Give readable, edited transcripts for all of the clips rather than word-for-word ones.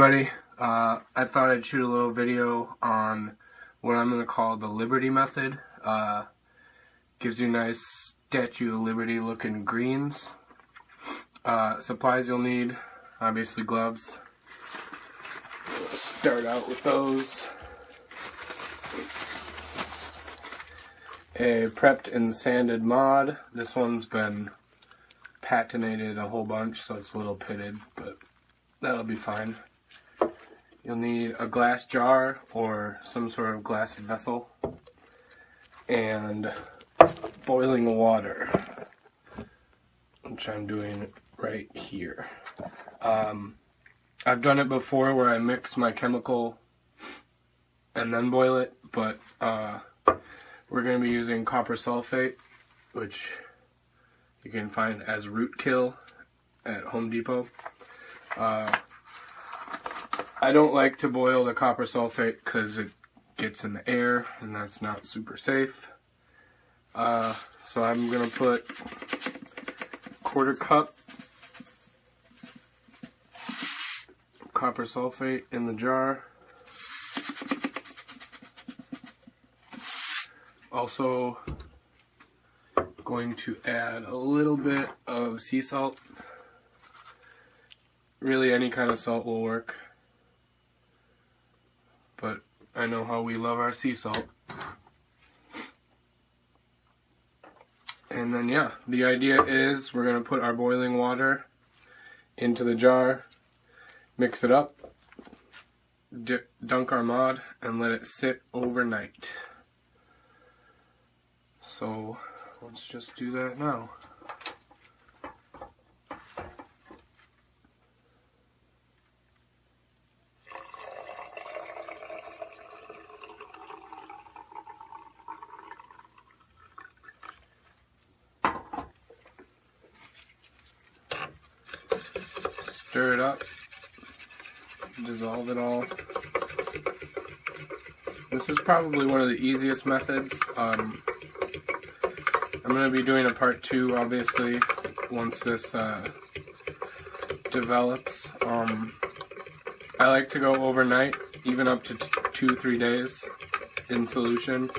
everybody. I thought I'd shoot a little video on what I'm going to call the Liberty method. Gives you nice Statue of Liberty looking greens. Supplies you'll need, obviously gloves. Start out with those. A prepped and sanded mod. This one's been patinated a whole bunch, so it's a little pitted, but that'll be fine. You'll need a glass jar or some sort of glass vessel and boiling water, which I'm doing right here. I've done it before where I mix my chemical and then boil it, but we're going to be using copper sulfate, which you can find as root kill at Home Depot. I don't like to boil the copper sulfate because it gets in the air and that's not super safe. So I'm going to put a 1/4 cup copper sulfate in the jar. Also going to add a little bit of sea salt. Really any kind of salt will work, but I know how we love our sea salt. And then yeah, the idea is we're going to put our boiling water into the jar, mix it up, dunk our mod, and let it sit overnight. So let's just do that now. Stir it up, dissolve it all. This is probably one of the easiest methods. I'm going to be doing a part 2, obviously, once this develops. I like to go overnight, even up to 2-3 days in solution.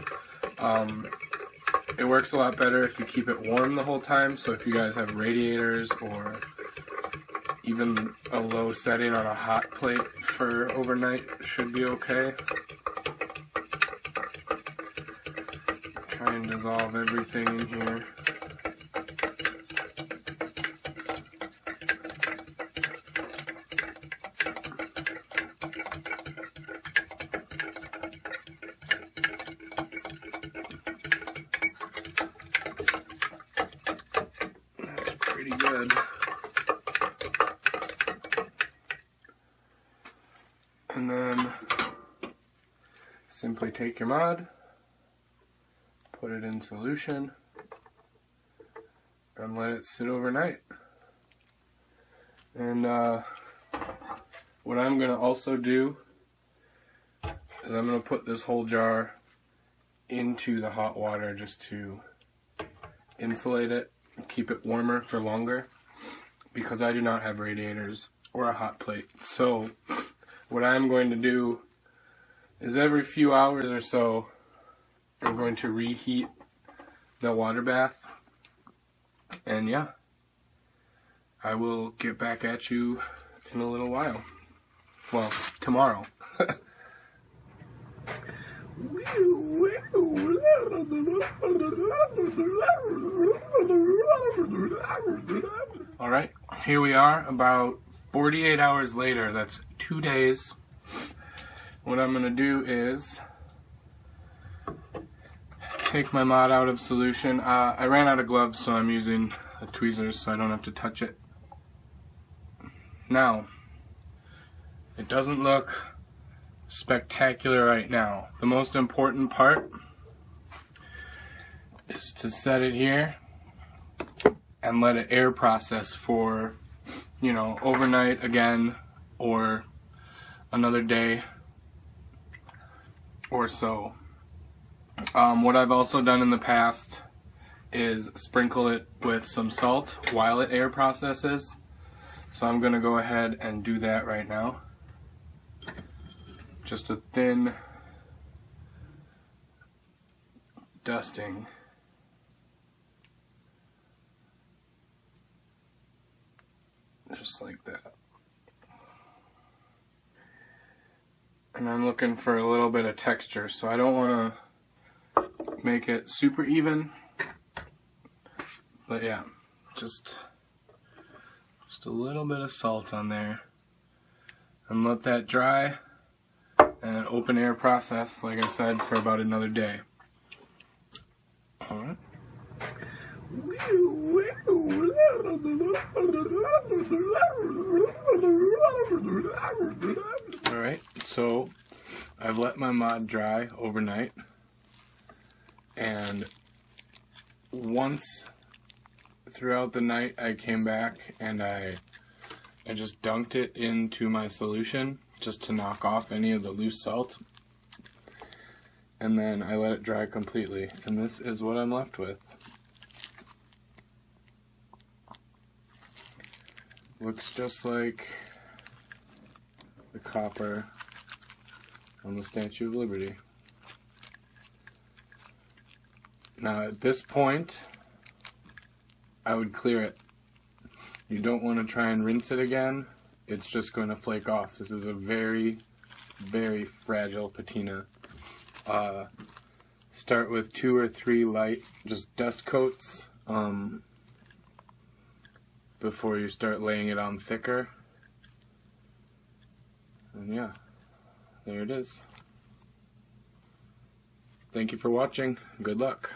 It works a lot better if you keep it warm the whole time, so if you guys have radiators or even a low setting on a hot plate for overnight, should be okay. Try and dissolve everything in here. That's pretty good. And then simply take your mod, put it in solution, and let it sit overnight. And what I'm going to also do is I'm going to put this whole jar into the hot water just to insulate it, keep it warmer for longer, because I do not have radiators or a hot plate. So what I'm going to do is every few hours or so, I'm going to reheat the water bath. And yeah, I will get back at you in a little while. Well, tomorrow. Alright, here we are about 48 hours later. That's 2 days. What I'm going to do is take my mod out of solution. I ran out of gloves, so I'm using the tweezers so I don't have to touch it. Now, it doesn't look spectacular right now. The most important part is to set it here and let it air process for, you know, overnight again or another day or so. What I've also done in the past is sprinkle it with some salt while it air processes. So I'm going to go ahead and do that right now. just a thin dusting. Just like that. And I'm looking for a little bit of texture, so I don't want to make it super even. But yeah, just a little bit of salt on there. And let that dry and open air process, like I said, for about another day. Alright. Alright, so I've let my mod dry overnight, and once throughout the night I came back and I just dunked it into my solution just to knock off any of the loose salt, and then I let it dry completely, and this is what I'm left with. Looks just like the copper on the Statue of Liberty. Now at this point, I would clear it. You don't want to try and rinse it again. It's just going to flake off. This is a very, very fragile patina. Start with 2 or 3 light, just dust coats, before you start laying it on thicker. And yeah, there it is. Thank you for watching. Good luck.